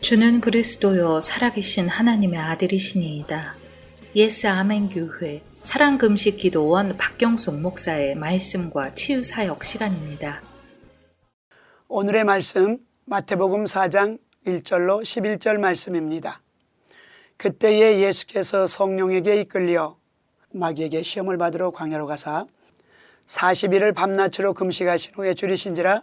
주는 그리스도요 살아계신 하나님의 아들이시니이다. 예스 아멘 교회 사랑금식기도원 박경숙 목사의 말씀과 치유사역 시간입니다. 오늘의 말씀 마태복음 4장 1절로 11절 말씀입니다. 그때에 예수께서 성령에게 이끌려 마귀에게 시험을 받으러 광야로 가사 40일을 밤낮으로 금식하신 후에 줄이신지라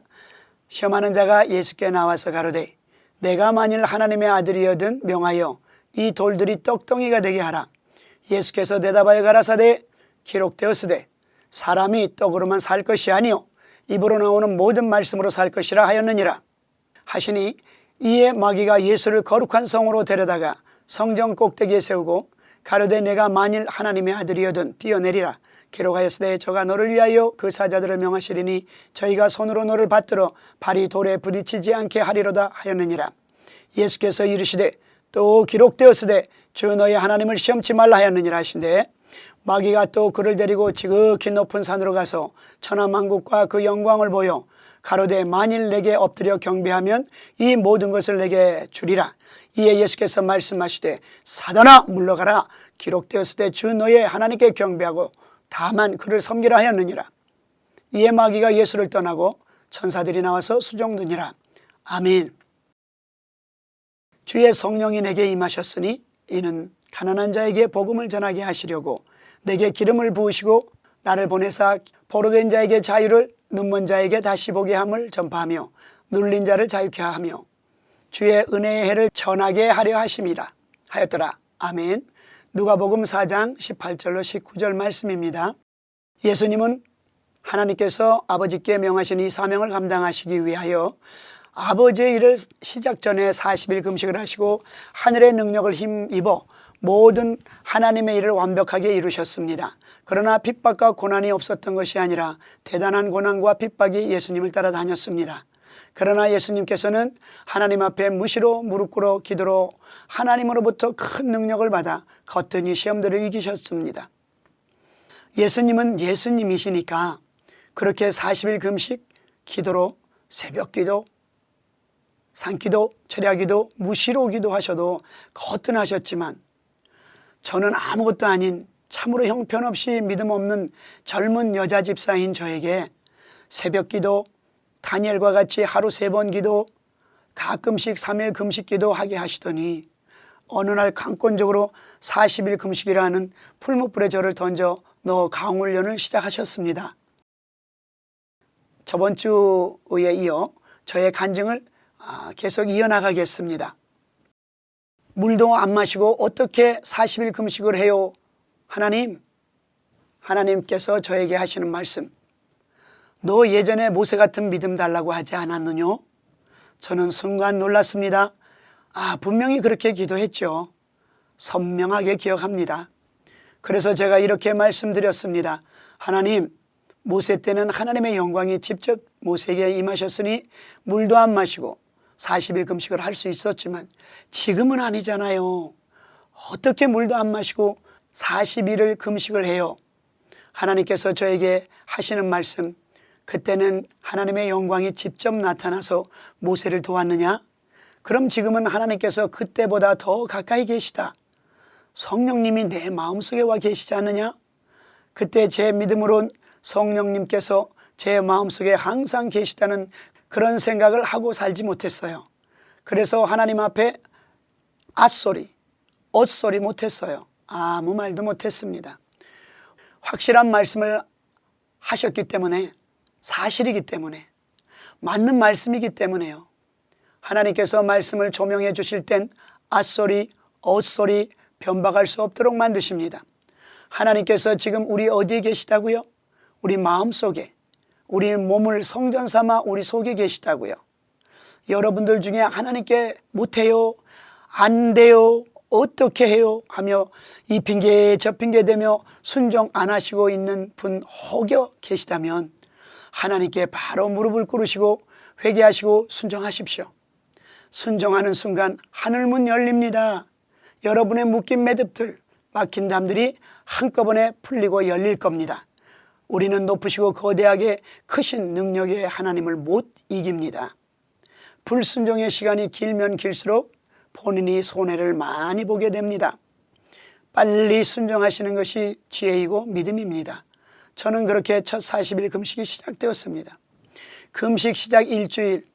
시험하는 자가 예수께 나와서 가로되 내가 만일 하나님의 아들이여든 명하여 이 돌들이 떡덩이가 되게 하라. 예수께서 대답하여 가라사대 기록되었으되 사람이 떡으로만 살 것이 아니요 입으로 나오는 모든 말씀으로 살 것이라 하였느니라 하시니, 이에 마귀가 예수를 거룩한 성으로 데려다가 성전 꼭대기에 세우고 가로되 내가 만일 하나님의 아들이여든 뛰어내리라. 기록하였으되 저가 너를 위하여 그 사자들을 명하시리니 저희가 손으로 너를 받들어 발이 돌에 부딪히지 않게 하리로다 하였느니라. 예수께서 이르시되 또 기록되었으되 주 너희 하나님을 시험치 말라 하였느니라 하신대, 마귀가 또 그를 데리고 지극히 높은 산으로 가서 천하만국과 그 영광을 보여 가로되 만일 내게 엎드려 경배하면 이 모든 것을 내게 주리라. 이에 예수께서 말씀하시되 사단아 물러가라. 기록되었으되 주 너희 하나님께 경배하고 다만 그를 섬기라 하였느니라. 이에 마귀가 예수를 떠나고 천사들이 나와서 수종드니라. 아멘. 주의 성령이 내게 임하셨으니 이는 가난한 자에게 복음을 전하게 하시려고 내게 기름을 부으시고 나를 보내사 포로된 자에게 자유를, 눈먼 자에게 다시 보게 함을 전파하며 눌린 자를 자유케 하며 주의 은혜의 해를 전하게 하려 하심이라 하였더라. 아멘. 누가복음 4장 18절로 19절 말씀입니다. 예수님은 하나님께서 아버지께 명하신 이 사명을 감당하시기 위하여 아버지의 일을 시작 전에 40일 금식을 하시고 하늘의 능력을 힘입어 모든 하나님의 일을 완벽하게 이루셨습니다. 그러나 핍박과 고난이 없었던 것이 아니라 대단한 고난과 핍박이 예수님을 따라다녔습니다. 그러나 예수님께서는 하나님 앞에 무시로 무릎 꿇어 기도로 하나님으로부터 큰 능력을 받아 거뜬히 시험들을 이기셨습니다. 예수님은 예수님이시니까 그렇게 40일 금식, 기도로 새벽기도, 산기도, 철야기도, 무시로 기도하셔도 거뜬하셨지만 저는 아무것도 아닌 참으로 형편없이 믿음 없는 젊은 여자 집사인 저에게 새벽기도, 다니엘과 같이 하루 3번 기도, 가끔씩 3일 금식 기도하게 하시더니 어느 날 강권적으로 40일 금식이라는 풀무불에 저를 던져 넣어 강훈련을 시작하셨습니다. 저번 주에 이어 저의 간증을 계속 이어나가겠습니다. 물도 안 마시고 어떻게 40일 금식을 해요? 하나님께서 저에게 하시는 말씀, 너 예전에 모세 같은 믿음 달라고 하지 않았느냐? 저는 순간 놀랐습니다. 분명히 그렇게 기도했죠. 선명하게 기억합니다. 그래서 제가 이렇게 말씀드렸습니다. 하나님, 모세 때는 하나님의 영광이 직접 모세에게 임하셨으니 물도 안 마시고 40일 금식을 할 수 있었지만 지금은 아니잖아요. 어떻게 물도 안 마시고 40일을 금식을 해요? 하나님께서 저에게 하시는 말씀, 그때는 하나님의 영광이 직접 나타나서 모세를 도왔느냐? 그럼 지금은 하나님께서 그때보다 더 가까이 계시다. 성령님이 내 마음속에 와 계시지 않느냐? 그때 제 믿음으론 성령님께서 제 마음속에 항상 계시다는 그런 생각을 하고 살지 못했어요. 그래서 하나님 앞에 앗소리, 엇소리 못했어요. 아무 말도 못했습니다. 확실한 말씀을 하셨기 때문에, 사실이기 때문에, 맞는 말씀이기 때문에요. 하나님께서 말씀을 조명해 주실 땐 앗소리, 엇소리 변박할 수 없도록 만드십니다. 하나님께서 지금 우리 어디에 계시다고요? 우리 마음속에, 우리 몸을 성전 삼아 우리 속에 계시다고요. 여러분들 중에 하나님께 못해요, 안 돼요, 어떻게 해요 하며 이 핑계 저 핑계 대며 순종 안 하시고 있는 분 혹여 계시다면 하나님께 바로 무릎을 꿇으시고 회개하시고 순종하십시오. 순종하는 순간 하늘문 열립니다. 여러분의 묶인 매듭들, 막힌 담들이 한꺼번에 풀리고 열릴 겁니다. 우리는 높으시고 거대하게 크신 능력의 하나님을 못 이깁니다. 불순종의 시간이 길면 길수록 본인이 손해를 많이 보게 됩니다. 빨리 순종하시는 것이 지혜이고 믿음입니다. 저는 그렇게 첫 40일 금식이 시작되었습니다. 금식 시작 일주일,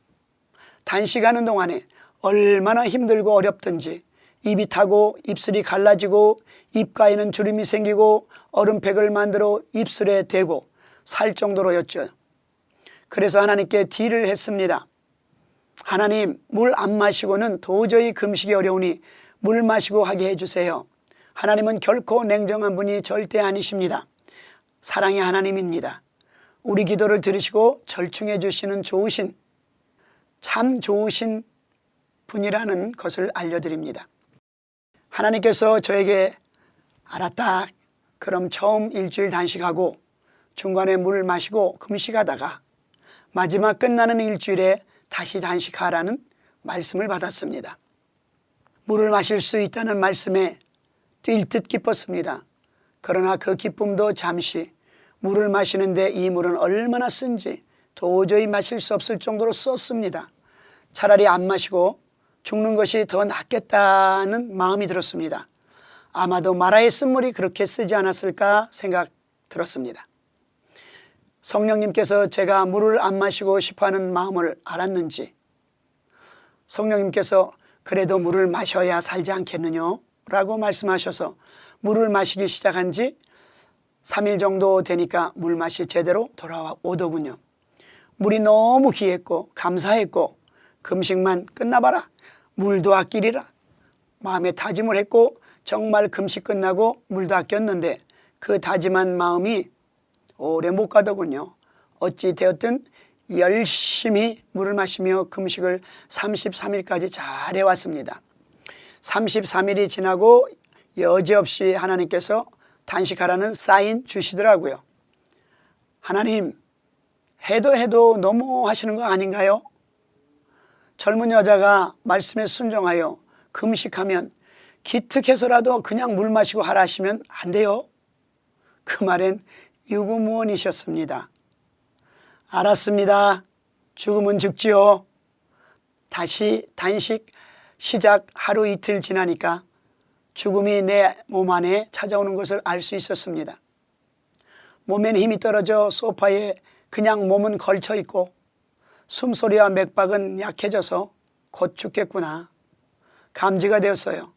단식하는 동안에 얼마나 힘들고 어렵든지 입이 타고 입술이 갈라지고 입가에는 주름이 생기고 얼음팩을 만들어 입술에 대고 살 정도로였죠. 그래서 하나님께 딜을 했습니다. 하나님, 물 안 마시고는 도저히 금식이 어려우니 물 마시고 하게 해주세요. 하나님은 결코 냉정한 분이 절대 아니십니다. 사랑의 하나님입니다. 우리 기도를 들으시고 절충해 주시는 참 좋으신 분이라는 것을 알려드립니다. 하나님께서 저에게 알았다, 그럼 처음 일주일 단식하고 중간에 물 마시고 금식하다가 마지막 끝나는 일주일에 다시 단식하라는 말씀을 받았습니다. 물을 마실 수 있다는 말씀에 뛸 듯 기뻤습니다. 그러나 그 기쁨도 잠시, 물을 마시는데 이 물은 얼마나 쓴지 도저히 마실 수 없을 정도로 썼습니다. 차라리 안 마시고 죽는 것이 더 낫겠다는 마음이 들었습니다. 아마도 마라의 쓴물이 그렇게 쓰지 않았을까 생각 들었습니다. 성령님께서 제가 물을 안 마시고 싶어하는 마음을 알았는지 성령님께서 그래도 물을 마셔야 살지 않겠느냐 라고 말씀하셔서 물을 마시기 시작한 지 3일 정도 되니까 물맛이 제대로 돌아오더군요. 물이 너무 귀했고 감사했고 금식만 끝나봐라, 물도 아끼리라 마음에 다짐을 했고 정말 금식 끝나고 물도 아꼈는데 그 다짐한 마음이 오래 못 가더군요. 어찌 되었든 열심히 물을 마시며 금식을 33일까지 잘 해왔습니다. 33일이 지나고 여지없이 하나님께서 단식하라는 사인 주시더라고요. 하나님, 해도 너무 하시는 거 아닌가요? 젊은 여자가 말씀에 순종하여 금식하면 기특해서라도 그냥 물 마시고 하라 하시면 안 돼요. 그 말엔 유구무원이셨습니다. 알았습니다. 죽으면 죽지요. 다시 단식 시작 하루 이틀 지나니까 죽음이 내 몸 안에 찾아오는 것을 알 수 있었습니다. 몸에는 힘이 떨어져 소파에 그냥 몸은 걸쳐 있고 숨소리와 맥박은 약해져서 곧 죽겠구나 감지가 되었어요.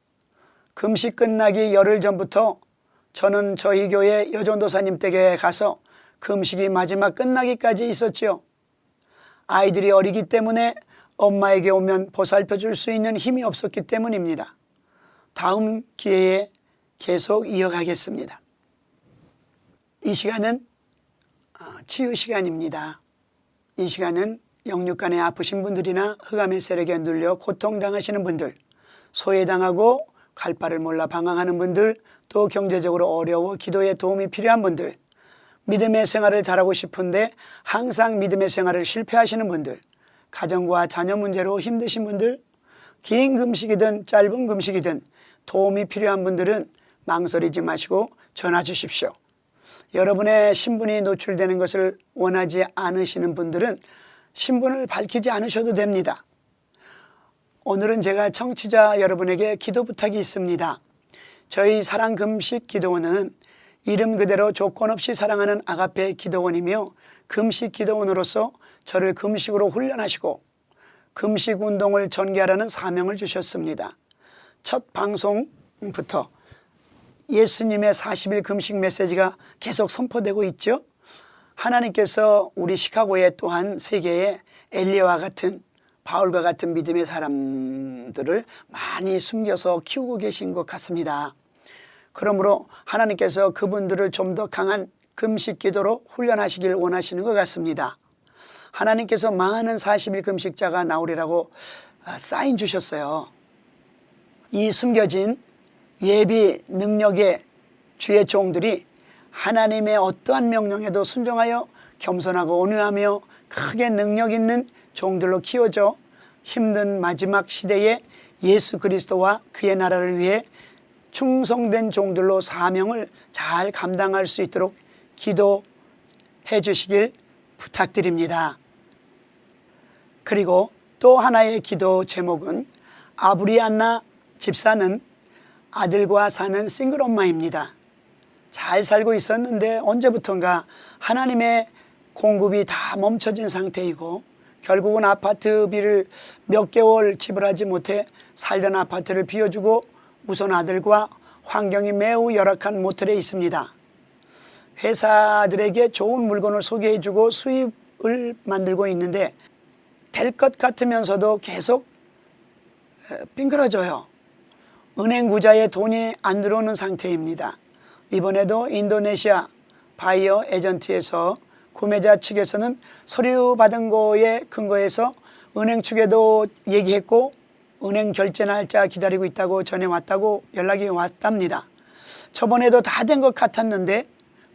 금식 끝나기 열흘 전부터 저는 저희 교회 여전도사님 댁에 가서 금식이 마지막 끝나기까지 있었지요. 아이들이 어리기 때문에 엄마에게 오면 보살펴 줄 수 있는 힘이 없었기 때문입니다. 다음 기회에 계속 이어가겠습니다. 이 시간은 치유 시간입니다. 이 시간은 영육간에 아프신 분들이나 흑암의 세력에 눌려 고통당하시는 분들, 소외당하고 갈 바를 몰라 방황하는 분들, 또 경제적으로 어려워 기도에 도움이 필요한 분들, 믿음의 생활을 잘하고 싶은데 항상 믿음의 생활을 실패하시는 분들, 가정과 자녀 문제로 힘드신 분들, 긴 금식이든 짧은 금식이든 도움이 필요한 분들은 망설이지 마시고 전화 주십시오. 여러분의 신분이 노출되는 것을 원하지 않으시는 분들은 신분을 밝히지 않으셔도 됩니다. 오늘은 제가 청취자 여러분에게 기도 부탁이 있습니다. 저희 사랑금식 기도원은 이름 그대로 조건 없이 사랑하는 아가페 기도원이며 금식 기도원으로서 저를 금식으로 훈련하시고 금식 운동을 전개하라는 사명을 주셨습니다. 첫 방송부터 예수님의 40일 금식 메시지가 계속 선포되고 있죠. 하나님께서 우리 시카고에 또한 세계에 엘리야와 같은 바울과 같은 믿음의 사람들을 많이 숨겨서 키우고 계신 것 같습니다. 그러므로 하나님께서 그분들을 좀 더 강한 금식 기도로 훈련하시길 원하시는 것 같습니다. 하나님께서 많은 40일 금식자가 나오리라고 사인 주셨어요. 이 숨겨진 예비 능력의 주의 종들이 하나님의 어떠한 명령에도 순종하여 겸손하고 온유하며 크게 능력 있는 종들로 키워져 힘든 마지막 시대에 예수 그리스도와 그의 나라를 위해 충성된 종들로 사명을 잘 감당할 수 있도록 기도해 주시길 부탁드립니다. 그리고 또 하나의 기도 제목은 아브리안나 집사는 아들과 사는 싱글 엄마입니다. 잘 살고 있었는데 언제부턴가 하나님의 공급이 다 멈춰진 상태이고 결국은 아파트비를 몇 개월 지불하지 못해 살던 아파트를 비워주고 우선 아들과 환경이 매우 열악한 모텔에 있습니다. 회사들에게 좋은 물건을 소개해주고 수입을 만들고 있는데 될 것 같으면서도 계속 빙그러져요. 은행 구자에 돈이 안 들어오는 상태입니다. 이번에도 인도네시아 바이어 에전트에서 구매자 측에서는 서류 받은 거에 근거해서 은행 측에도 얘기했고 은행 결제 날짜 기다리고 있다고 전해왔다고 연락이 왔답니다. 저번에도 다 된 것 같았는데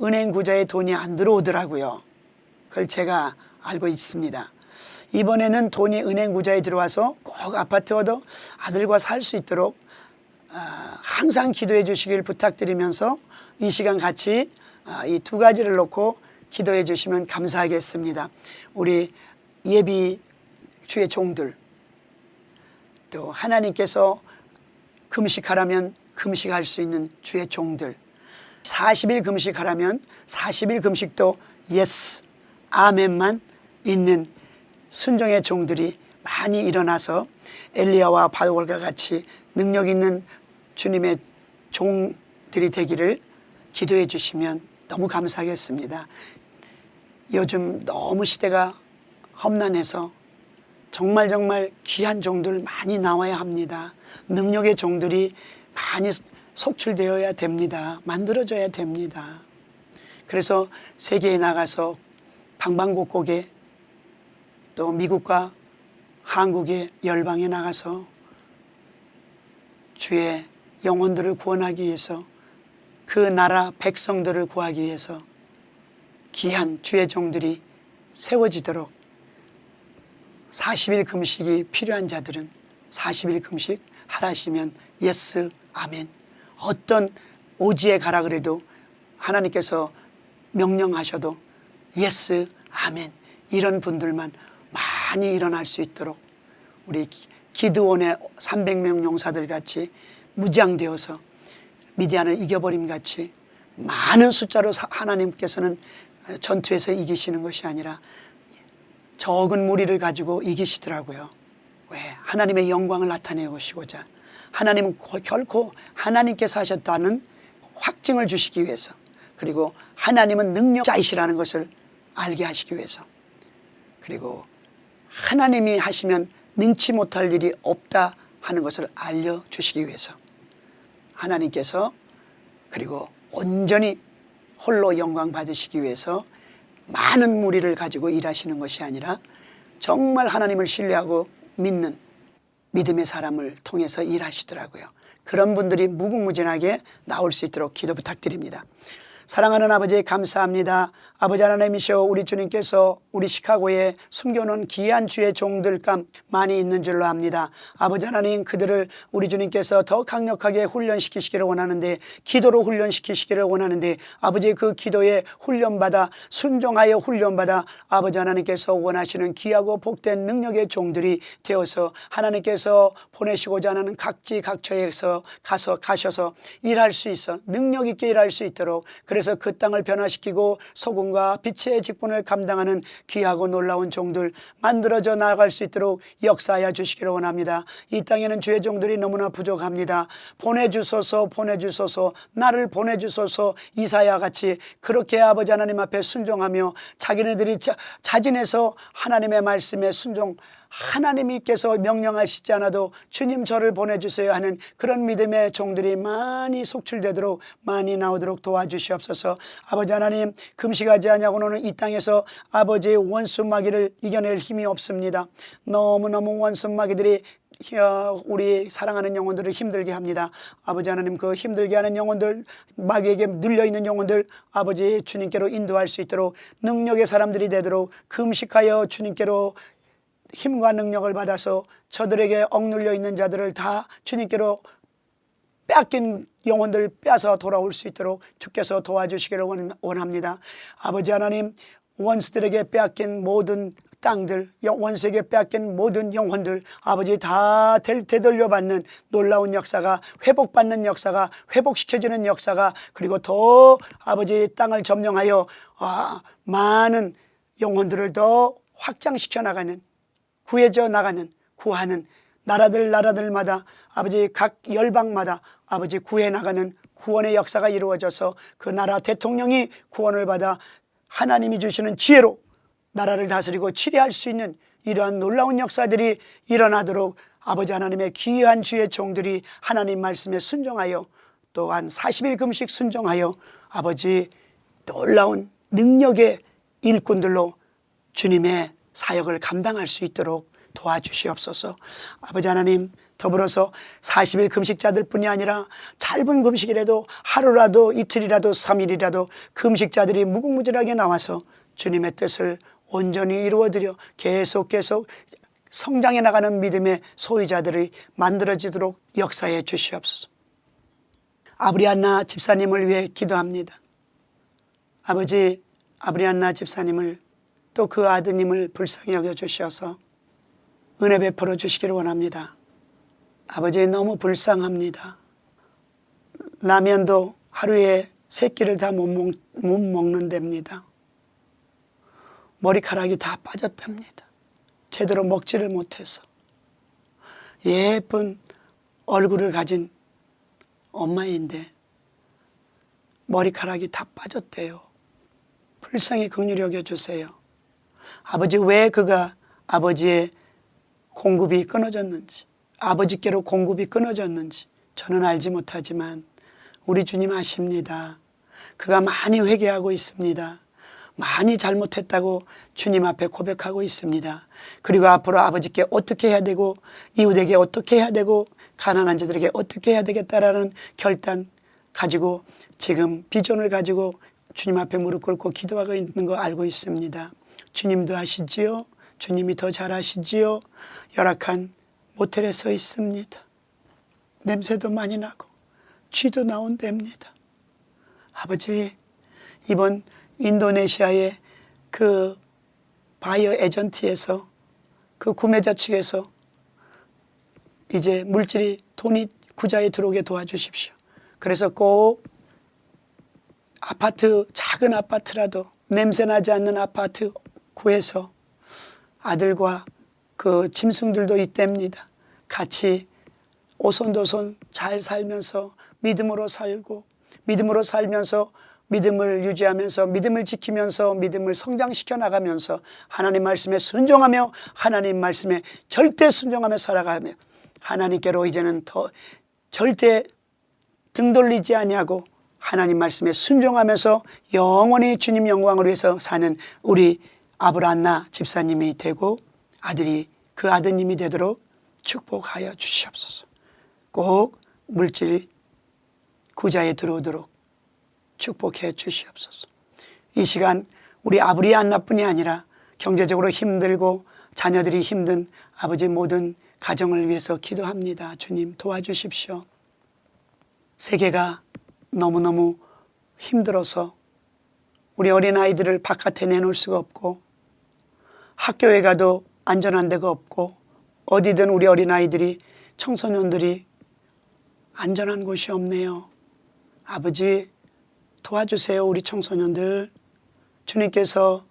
은행 구자에 돈이 안 들어오더라고요. 그걸 제가 알고 있습니다. 이번에는 돈이 은행 구자에 들어와서 꼭 아파트 얻어 아들과 살 수 있도록 항상 기도해 주시길 부탁드리면서 이 시간 같이 이 두 가지를 놓고 기도해 주시면 감사하겠습니다. 우리 예비 주의 종들, 또 하나님께서 금식하라면 금식할 수 있는 주의 종들, 40일 금식하라면 40일 금식도 예스, 아멘만 있는 순종의 종들이 많이 일어나서 엘리야와 바울과 같이 능력 있는 주님의 종들이 되기를 기도해 주시면 너무 감사하겠습니다. 요즘 너무 시대가 험난해서 정말 귀한 종들 많이 나와야 합니다. 능력의 종들이 많이 속출되어야 됩니다. 만들어져야 됩니다. 그래서 세계에 나가서 방방곡곡에 또 미국과 한국의 열방에 나가서 주의 영혼들을 구원하기 위해서 그 나라 백성들을 구하기 위해서 귀한 주의 종들이 세워지도록 40일 금식이 필요한 자들은 40일 금식 하라시면 예스 아멘. 어떤 오지에 가라 그래도 하나님께서 명령하셔도 예스 아멘. 이런 분들만 많이 일어날 수 있도록 우리 기드온의 300명 용사들 같이 무장되어서 미디안을 이겨버림 같이 많은 숫자로 하나님께서는 전투에서 이기시는 것이 아니라 적은 무리를 가지고 이기시더라고요. 왜? 하나님의 영광을 나타내시고자. 하나님은 결코 하나님께서 하셨다는 확증을 주시기 위해서, 그리고 하나님은 능력자이시라는 것을 알게 하시기 위해서, 그리고 하나님이 하시면 능치 못할 일이 없다 하는 것을 알려주시기 위해서 하나님께서 그리고 온전히 홀로 영광 받으시기 위해서 많은 무리를 가지고 일하시는 것이 아니라 정말 하나님을 신뢰하고 믿는 믿음의 사람을 통해서 일하시더라고요. 그런 분들이 무궁무진하게 나올 수 있도록 기도 부탁드립니다. 사랑하는 아버지 감사합니다. 아버지 하나님이시여, 우리 주님께서 우리 시카고에 숨겨놓은 귀한 주의 종들감 많이 있는 줄로 압니다. 아버지 하나님, 그들을 우리 주님께서 더 강력하게 훈련시키시기를 원하는데, 기도로 훈련시키시기를 원하는데, 아버지 그 기도에 훈련받아 순종하여 훈련받아 아버지 하나님께서 원하시는 귀하고 복된 능력의 종들이 되어서 하나님께서 보내시고자 하는 각지각처에서 가셔서 일할 수 있어 능력 있게 일할 수 있도록, 그래서 그 땅을 변화시키고 소금과 빛의 직분을 감당하는 귀하고 놀라운 종들 만들어져 나아갈 수 있도록 역사하여 주시기를 원합니다. 이 땅에는 주의 종들이 너무나 부족합니다. 보내주소서, 나를 보내주소서. 이사야 같이 그렇게 아버지 하나님 앞에 순종하며 자기네들이 자진해서 하나님의 말씀에 순종, 하나님께서 명령하시지 않아도 주님 저를 보내주세요 하는 그런 믿음의 종들이 많이 속출되도록 많이 나오도록 도와주시옵소서. 아버지 하나님, 금식하지 않냐고는 이 땅에서 아버지의 원수마귀를 이겨낼 힘이 없습니다. 너무너무 원수마귀들이 우리 사랑하는 영혼들을 힘들게 합니다. 아버지 하나님, 그 힘들게 하는 영혼들, 마귀에게 눌려있는 영혼들 아버지 주님께로 인도할 수 있도록 능력의 사람들이 되도록 금식하여 주님께로 힘과 능력을 받아서 저들에게 억눌려 있는 자들을 다 주님께로 빼앗긴 영혼들 빼앗아 돌아올 수 있도록 주께서 도와주시기를 원합니다. 아버지 하나님, 원수들에게 빼앗긴 모든 땅들, 원수에게 빼앗긴 모든 영혼들 아버지 다 되돌려받는 놀라운 역사가, 회복받는 역사가, 회복시켜주는 역사가, 그리고 더 아버지 땅을 점령하여 많은 영혼들을 더 확장시켜 나가는, 구해져 나가는, 구하는 나라들마다 아버지 각 열방마다 아버지 구해 나가는 구원의 역사가 이루어져서 그 나라 대통령이 구원을 받아 하나님이 주시는 지혜로 나라를 다스리고 치리할 수 있는 이러한 놀라운 역사들이 일어나도록 아버지 하나님의 귀한 주의 종들이 하나님 말씀에 순종하여, 또한 40일 금식 순종하여 아버지 놀라운 능력의 일꾼들로 주님의 사역을 감당할 수 있도록 도와주시옵소서. 아버지 하나님, 더불어서 40일 금식자들 뿐이 아니라 짧은 금식이라도 하루라도 이틀이라도 3일이라도 금식자들이 무궁무진하게 나와서 주님의 뜻을 온전히 이루어드려 계속 성장해 나가는 믿음의 소유자들이 만들어지도록 역사해 주시옵소서. 아브리안나 집사님을 위해 기도합니다. 아버지, 아브리안나 집사님을 또 그 아드님을 불쌍히 여겨 주셔서 은혜 베풀어 주시기를 원합니다. 아버지, 너무 불쌍합니다. 라면도 하루에 3끼를 다 못 먹는답니다. 머리카락이 다 빠졌답니다. 제대로 먹지를 못해서. 예쁜 얼굴을 가진 엄마인데 머리카락이 다 빠졌대요. 불쌍히 긍휼히 여겨주세요. 아버지, 왜 그가 아버지의 공급이 끊어졌는지, 아버지께로 공급이 끊어졌는지 저는 알지 못하지만 우리 주님 아십니다. 그가 많이 회개하고 있습니다. 많이 잘못했다고 주님 앞에 고백하고 있습니다. 그리고 앞으로 아버지께 어떻게 해야 되고, 이웃에게 어떻게 해야 되고, 가난한 자들에게 어떻게 해야 되겠다라는 결단 가지고 지금 비전을 가지고 주님 앞에 무릎 꿇고 기도하고 있는 거 알고 있습니다. 주님도 아시지요? 주님이 더 잘 아시지요? 열악한 모텔에 서 있습니다. 냄새도 많이 나고 쥐도 나온답니다. 아버지, 이번 인도네시아의 그 바이어 에전트에서, 그 구매자 측에서 이제 돈이 구자에 들어오게 도와주십시오. 그래서 꼭 아파트, 작은 아파트라도 냄새나지 않는 아파트 구해서 아들과 그 짐승들도 있답니다. 같이 오손도손 잘 살면서 믿음으로 살면서 믿음을 유지하면서, 믿음을 지키면서, 믿음을 성장시켜 나가면서 하나님 말씀에 순종하며, 하나님 말씀에 절대 순종하며 살아가며 하나님께로 이제는 더 절대 등 돌리지 아니하고 하나님 말씀에 순종하면서 영원히 주님 영광을 위해서 사는 우리 아브리안나 집사님이 되고 아들이 그 아드님이 되도록 축복하여 주시옵소서. 꼭 물질 구자에 들어오도록 축복해 주시옵소서. 이 시간 우리 아브리안나뿐이 아니라 경제적으로 힘들고 자녀들이 힘든 아버지 모든 가정을 위해서 기도합니다. 주님 도와주십시오. 세계가 너무너무 힘들어서 우리 어린아이들을 바깥에 내놓을 수가 없고, 학교에 가도 안전한 데가 없고, 어디든 우리 어린아이들이, 청소년들이 안전한 곳이 없네요. 아버지 도와주세요. 우리 청소년들 주님께서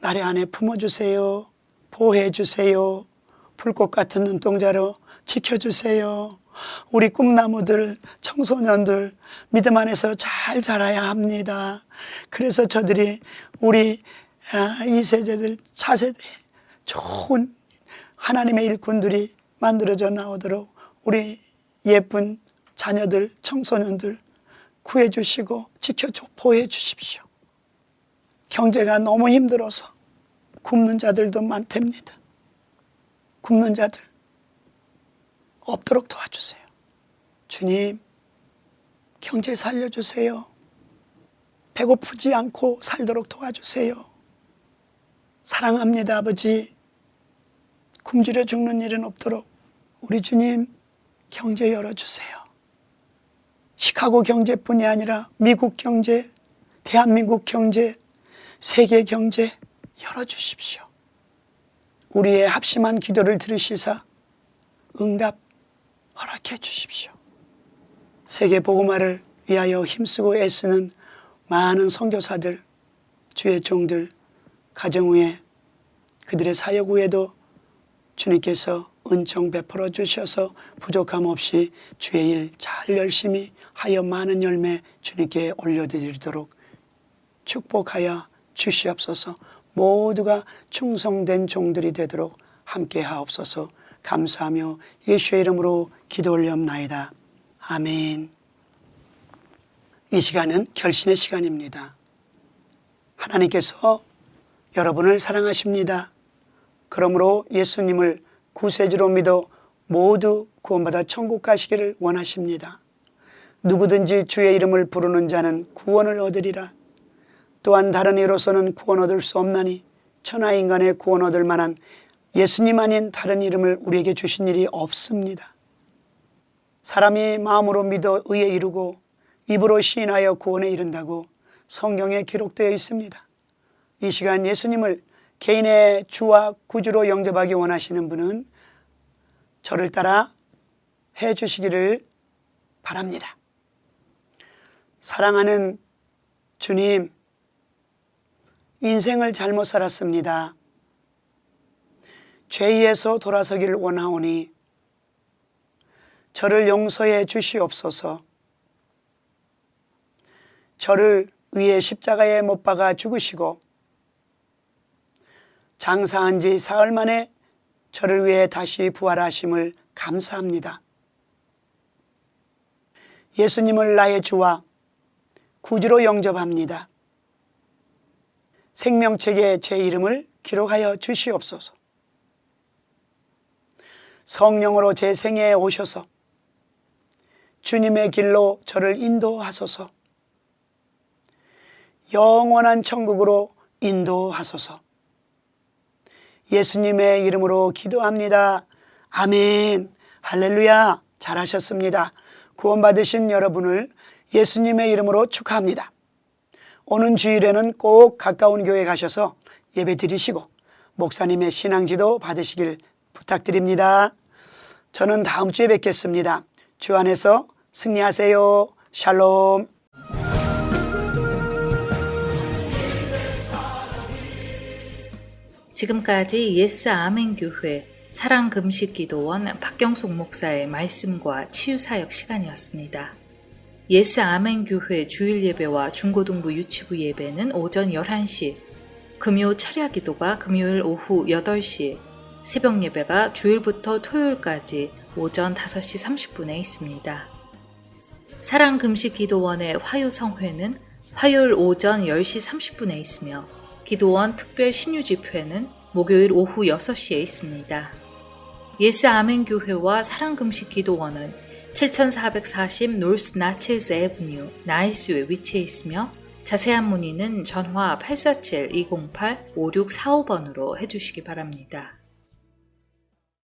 나래 안에 품어주세요. 보호해주세요. 불꽃 같은 눈동자로 지켜주세요. 우리 꿈나무들, 청소년들 믿음 안에서 잘 자라야 합니다. 그래서 저들이 우리 2세대들, 4세대 좋은 하나님의 일꾼들이 만들어져 나오도록 우리 예쁜 자녀들, 청소년들 구해주시고 보호해 주십시오. 경제가 너무 힘들어서 굶는 자들도 많답니다. 굶는 자들 없도록 도와주세요. 주님, 경제 살려주세요. 배고프지 않고 살도록 도와주세요. 사랑합니다, 아버지. 굶주려 죽는 일은 없도록 우리 주님 경제 열어주세요. 시카고 경제뿐이 아니라 미국 경제, 대한민국 경제, 세계 경제 열어주십시오. 우리의 합심한 기도를 들으시사 응답 허락해 주십시오. 세계 복음화를 위하여 힘쓰고 애쓰는 많은 선교사들, 주의 종들, 가정 후에 그들의 사역 후에도 주님께서 은총 베풀어 주셔서 부족함 없이 주의 일 잘 열심히 하여 많은 열매 주님께 올려드리도록 축복하여 주시옵소서. 모두가 충성된 종들이 되도록 함께 하옵소서. 감사하며 예수의 이름으로 기도 올리옵나이다. 아멘. 이 시간은 결신의 시간입니다. 하나님께서 여러분을 사랑하십니다. 그러므로 예수님을 구세주로 믿어 모두 구원받아 천국 가시기를 원하십니다. 누구든지 주의 이름을 부르는 자는 구원을 얻으리라. 또한 다른 이로서는 구원 얻을 수 없나니 천하인간의 구원 얻을 만한 예수님 아닌 다른 이름을 우리에게 주신 일이 없습니다. 사람이 마음으로 믿어 의에 이르고 입으로 시인하여 구원에 이른다고 성경에 기록되어 있습니다. 이 시간 예수님을 개인의 주와 구주로 영접하기 원하시는 분은 저를 따라 해 주시기를 바랍니다. 사랑하는 주님, 인생을 잘못 살았습니다. 죄에서 돌아서기를 원하오니 저를 용서해 주시옵소서. 저를 위해 십자가에 못 박아 죽으시고 장사한 지 사흘 만에 저를 위해 다시 부활하심을 감사합니다. 예수님을 나의 주와 구주로 영접합니다. 생명책에 제 이름을 기록하여 주시옵소서. 성령으로 제 생애에 오셔서 주님의 길로 저를 인도하소서. 영원한 천국으로 인도하소서. 예수님의 이름으로 기도합니다. 아멘. 할렐루야. 잘하셨습니다. 구원받으신 여러분을 예수님의 이름으로 축하합니다. 오는 주일에는 꼭 가까운 교회 가셔서 예배 드리시고 목사님의 신앙지도 받으시길 부탁드립니다. 저는 다음 주에 뵙겠습니다. 주 안에서 승리하세요. 샬롬. 지금까지 예스 아멘 교회 사랑금식기도원 박경숙 목사의 말씀과 치유사역 시간이었습니다. 예스 아멘 교회 주일 예배와 중고등부 유치부 예배는 오전 11시, 금요 철야기도가 금요일 오후 8시, 새벽 예배가 주일부터 토요일까지 오전 5시 30분에 있습니다. 사랑금식기도원의 화요성회는 화요일 오전 10시 30분에 있으며 기도원 특별 신유집회는 목요일 오후 6시에 있습니다. 예스 아멘 교회와 사랑금식기도원은 7440 노스 나치스 애브뉴 나일스에 위치해 있으며 자세한 문의는 전화 847-208-5645번으로 해주시기 바랍니다.